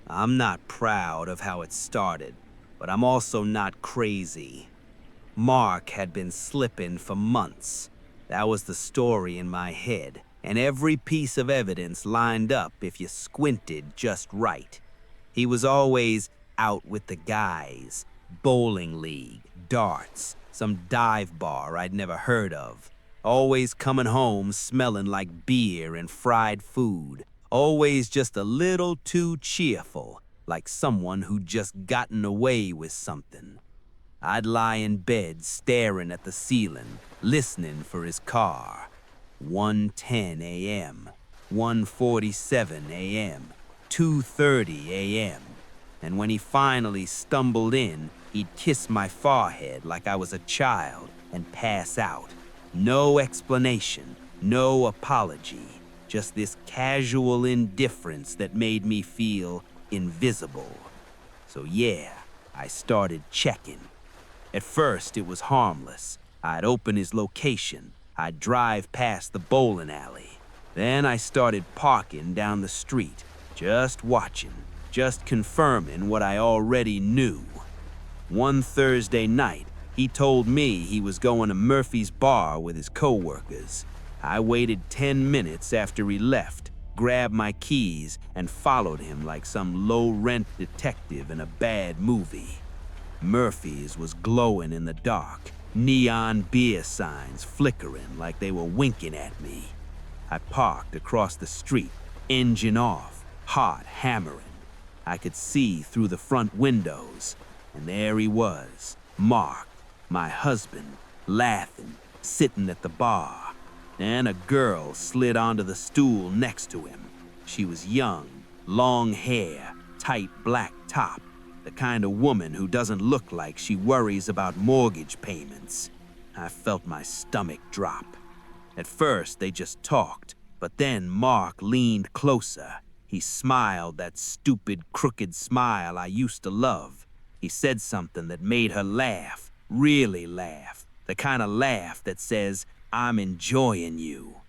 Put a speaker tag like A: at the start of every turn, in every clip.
A: I'm not proud of how it started, but I'm also not crazy. Mark had been slipping for months. That was the story in my head, and every piece of evidence lined up if you squinted just right. He was always out with the guys, bowling league, darts, some dive bar I'd never heard of. Always coming home smelling like beer and fried food. Always just a little too cheerful, like someone who'd just gotten away with something. I'd lie in bed staring at the ceiling, listening for his car. 1:10 a.m., 1:47 a.m., 2:30 a.m. And when he finally stumbled in, he'd kiss my forehead like I was a child and pass out. No explanation, no apology, just this casual indifference that made me feel invisible. So yeah, I started checking. At first, it was harmless. I'd open his location. I'd drive past the bowling alley. Then I started parking down the street, just watching, just confirming what I already knew. One Thursday night, he told me he was going to Murphy's bar with his coworkers. I waited 10 minutes after he left, grabbed my keys, and followed him like some low-rent detective in a bad movie. Murphy's was glowing in the dark, neon beer signs flickering like they were winking at me. I parked across the street, engine off, heart hammering. I could see through the front windows, and there he was, Mark, my husband, laughing, sitting at the bar. Then a girl slid onto the stool next to him. She was young, long hair, tight black top, the kind of woman who doesn't look like she worries about mortgage payments. I felt my stomach drop. At first, they just talked, but then Mark leaned closer. He smiled that stupid, crooked smile I used to love. He said something that made her laugh, really laugh, the kind of laugh that says, "I'm enjoying you."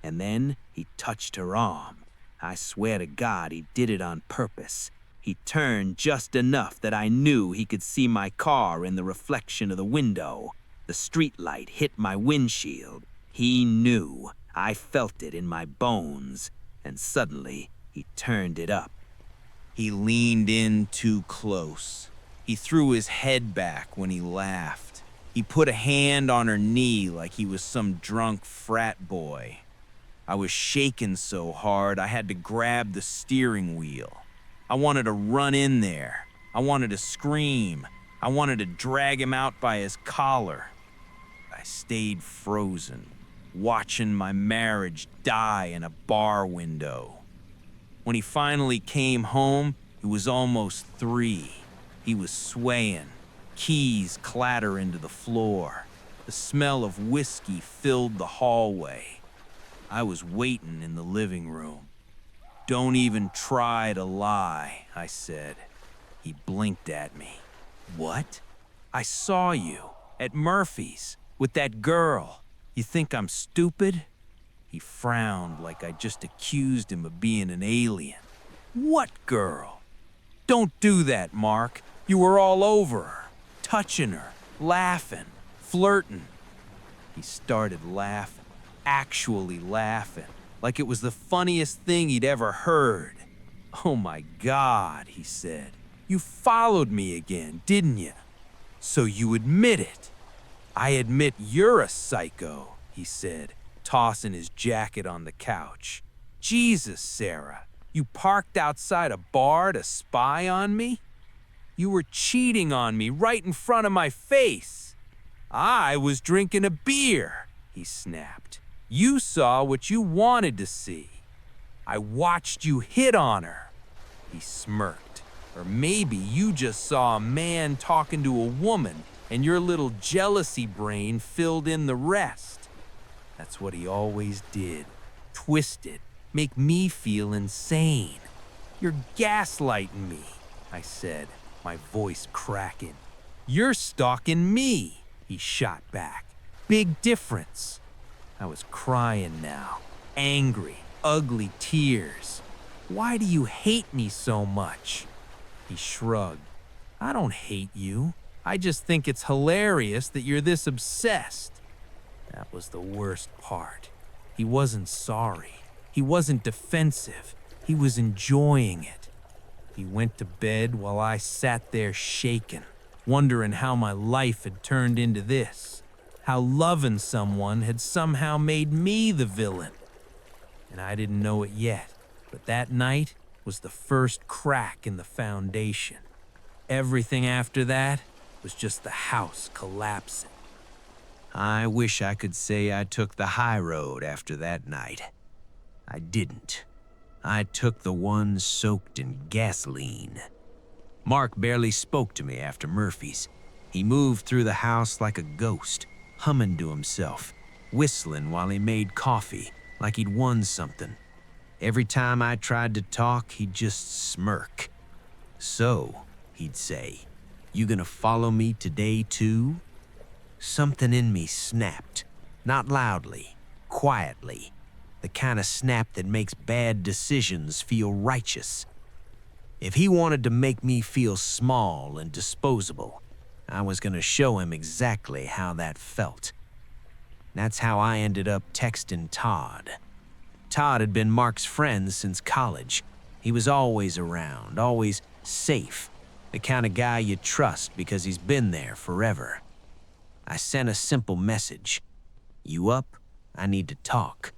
A: And then he touched her arm. I swear to God he did it on purpose. He turned just enough that I knew he could see my car in the reflection of the window. The streetlight hit my windshield. He knew. I felt it in my bones. And suddenly, he turned it up. He leaned in too close. He threw his head back when he laughed. He put a hand on her knee like he was some drunk frat boy. I was shaking so hard I had to grab the steering wheel. I wanted to run in there. I wanted to scream. I wanted to drag him out by his collar. I stayed frozen, watching my marriage die in a bar window. When he finally came home, it was almost 3. He was swaying, keys clattering to the floor. The smell of whiskey filled the hallway. I was waiting in the living room. "Don't even try to lie," I said. He blinked at me. "What?" "I saw you at Murphy's with that girl. You think I'm stupid?" He frowned like I just accused him of being an alien. "What girl?" "Don't do that, Mark. You were all over her, touching her, laughing, flirting." He started laughing, actually laughing, like it was the funniest thing he'd ever heard. "Oh my God," he said. "You followed me again, didn't you? So you admit it." "I admit you're a psycho," he said, tossing his jacket on the couch. "Jesus, Sarah, you parked outside a bar to spy on me? You were cheating on me right in front of my face." "I was drinking a beer," he snapped. "You saw what you wanted to see. I watched you hit on her." He smirked. "Or maybe you just saw a man talking to a woman and your little jealousy brain filled in the rest." That's what he always did. Twist it, make me feel insane. "You're gaslighting me," I said, my voice cracking. "You're stalking me," he shot back. "Big difference." I was crying now, angry, ugly tears.
B: Why do you hate me so much?" He shrugged. "I don't hate you. I just think it's hilarious that you're this obsessed." That was the worst part. He wasn't sorry. He wasn't defensive. He was enjoying it. He went to bed while I sat there shaken, wondering how my life had turned into this, how loving someone had somehow made me the villain. And I didn't know it yet, but that night was the first crack in the foundation. Everything after that was just the house collapsing.
A: I wish I could say I took the high road after that night. I didn't. I took the one soaked in gasoline. Mark barely spoke to me after Murphy's. He moved through the house like a ghost, humming to himself, whistling while he made coffee, like he'd won something. Every time I tried to talk, he'd just smirk. "So," he'd say, "you gonna follow me today too?" Something in me snapped, not loudly, quietly, the kind of snap that makes bad decisions feel righteous. If he wanted to make me feel small and disposable, I was gonna show him exactly how that felt. That's how I ended up texting Todd. Todd had been Mark's friend since college. He was always around, always safe, the kind of guy you trust because he's been there forever. I sent a simple message. "You up? I need to talk."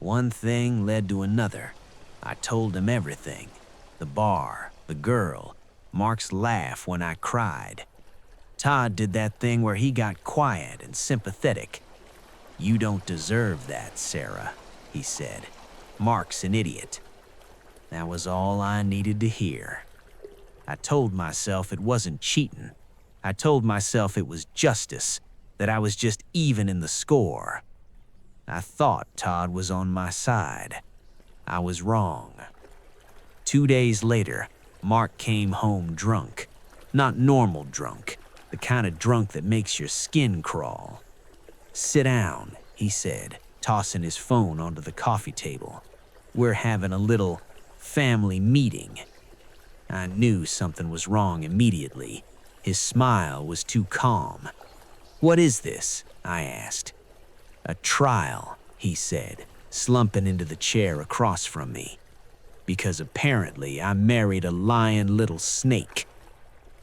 A: One thing led to another. I told him everything. The bar, the girl, Mark's laugh when I cried. Todd did that thing where he got quiet and sympathetic. "You don't deserve that, Sarah," he said. "Mark's an idiot." That was all I needed to hear. I told myself it wasn't cheating. I told myself it was justice, that I was just even in the score. I thought Todd was on my side. I was wrong. 2 days later, Mark came home drunk. Not normal drunk, the kind of drunk that makes your skin crawl. "Sit down," he said, tossing his phone onto the coffee table. "We're having a little family meeting." I knew something was wrong immediately. His smile was too calm. "What is this?" I asked. "A trial," he said, slumping into the chair across from me. "Because apparently I married a lying little snake."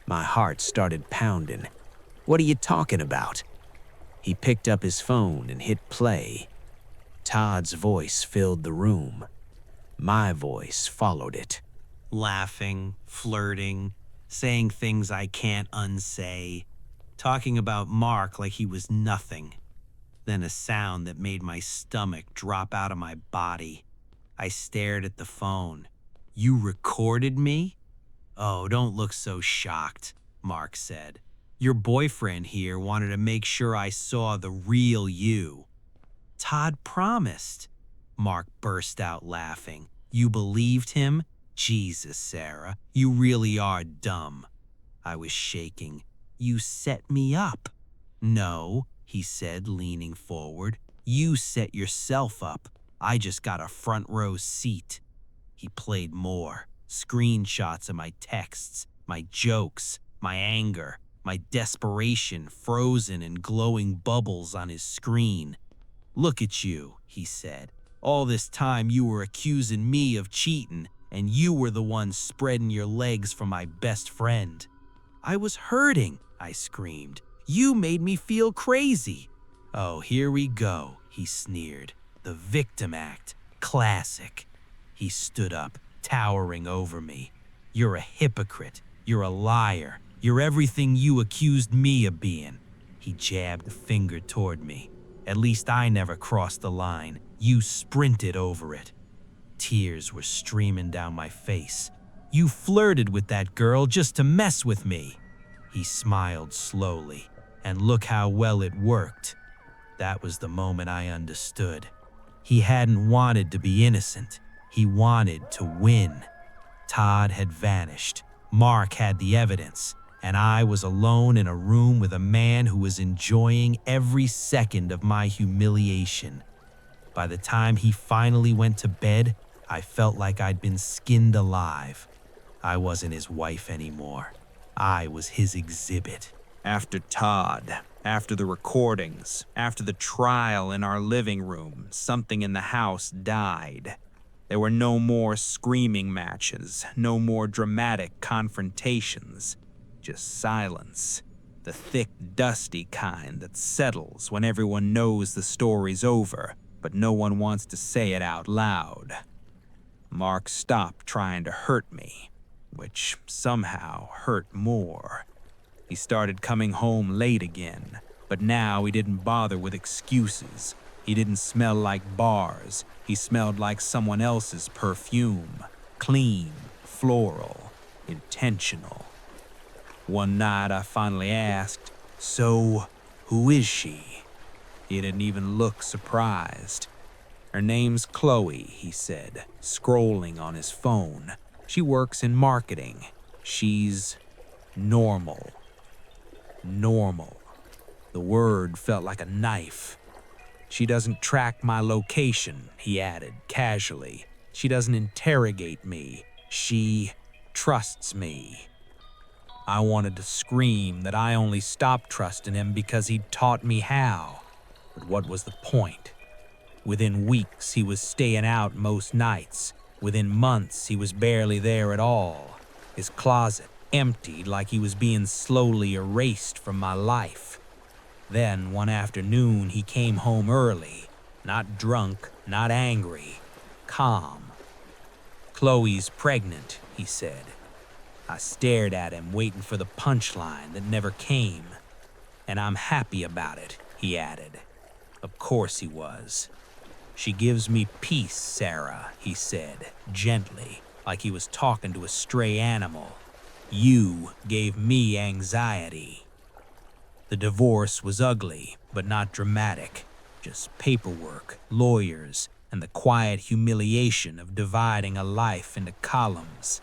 A: My heart started pounding. "What are you talking about?" He picked up his phone and hit play. Todd's voice filled the room. My voice followed it. Laughing, flirting, saying things I can't unsay, talking about Mark like he was nothing. Then a sound that made my stomach drop out of my body. I stared at the phone. "You recorded me?" "Oh, don't look so shocked," Mark said. "Your boyfriend here wanted to make sure I saw the real you." "Todd promised." Mark burst out laughing. "You believed him? Jesus, Sarah, you really are dumb." I was shaking. "You set me up." "No," he said, leaning forward. "You set yourself up. I just got a front row seat." He played more. Screenshots of my texts, my jokes, my anger, my desperation frozen in glowing bubbles on his screen. "Look at you," he said. "All this time you were accusing me of cheating, and you were the one spreading your legs for my best friend." "I was hurting," I screamed. "You made me feel crazy." "Oh, here we go," he sneered. "The victim act. Classic." He stood up, towering over me. "You're a hypocrite. You're a liar. You're everything you accused me of being." He jabbed a finger toward me. "At least I never crossed the line. You sprinted over it." Tears were streaming down my face. "You flirted with that girl just to mess with me." He smiled slowly, and look how well it worked. That was the moment I understood. He hadn't wanted to be innocent. He wanted to win. Todd had vanished. Mark had the evidence, and I was alone in a room with a man who was enjoying every second of my humiliation. By the time he finally went to bed,
B: I felt like I'd been skinned alive. I wasn't his wife anymore. I was his exhibit.
A: After Todd, after the recordings, after the trial in our living room, something in the house died. There were no more screaming matches, no more dramatic confrontations, just silence. The thick, dusty kind that settles when everyone knows the story's over, but no one wants to say it out loud. Mark stopped trying to hurt me, which somehow hurt more. He started coming home late again, but now he didn't bother with excuses. He didn't smell like bars. He smelled like someone else's perfume. Clean, floral, intentional. One night I finally asked, "So, who is she?" He didn't even look surprised. "Her name's Chloe," he said, scrolling on his phone. "She works in marketing. She's normal." Normal. The word felt like a knife. "She doesn't track my location," he added casually. "She doesn't interrogate me. She trusts me." I wanted to scream that I only stopped trusting him because he'd taught me how. But what was the point? Within weeks, he was staying out most nights. Within months, he was barely there at all. His closet emptied like he was being slowly erased from my life. Then, one afternoon, he came home early. Not drunk, not angry. Calm. "Chloe's pregnant," he said. I stared at him, waiting for the punchline that never came. "And I'm happy about it," he added. Of course he was. "She gives me peace, Sarah," he said, gently, like he was talking to a stray animal. "You gave me anxiety." The divorce was ugly, but not dramatic. Just paperwork, lawyers, and the quiet humiliation of dividing a life into columns.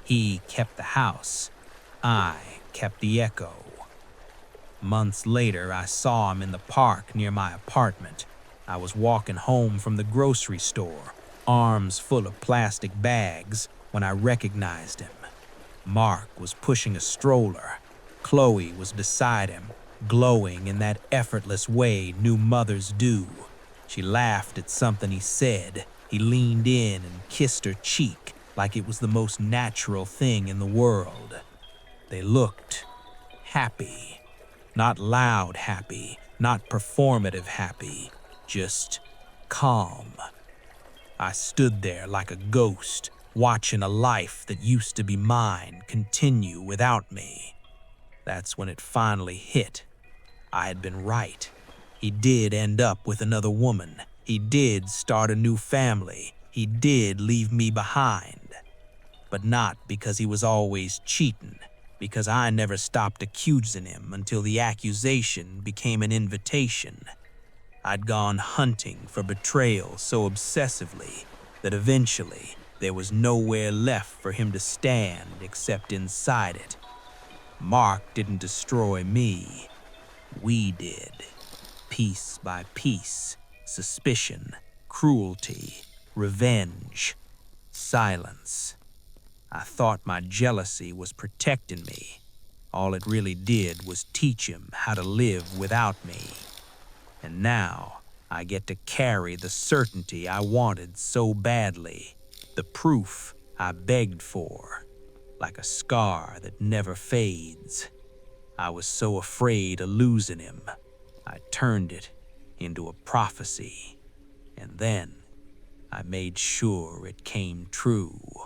A: He kept the house. I kept the echo. Months later, I saw him in the park near my apartment. I was walking home from the grocery store, arms full of plastic bags, when I recognized him. Mark was pushing a stroller. Chloe was beside him, glowing in that effortless way new mothers do. She laughed at something he said. He leaned in and kissed her cheek like it was the most natural thing in the world. They looked happy. Not loud happy, not performative happy, just calm. I stood there like a ghost, watching a life that used to be mine continue without me. That's when it finally hit. I had been right. He did end up with another woman. He did start a new family. He did leave me behind. But not because he was always cheating, because I never stopped accusing him until the accusation became an invitation. I'd gone hunting for betrayal so obsessively that eventually there was nowhere left for him to stand except inside it. Mark didn't destroy me. We did. Piece by piece. Suspicion, cruelty, revenge, silence. I thought my jealousy was protecting me. All it really did was teach him how to live without me. And now I get to carry the certainty I wanted so badly, the proof I begged for, like a scar that never fades. I was so afraid of losing him, I turned it into a prophecy. And then I made sure it came true.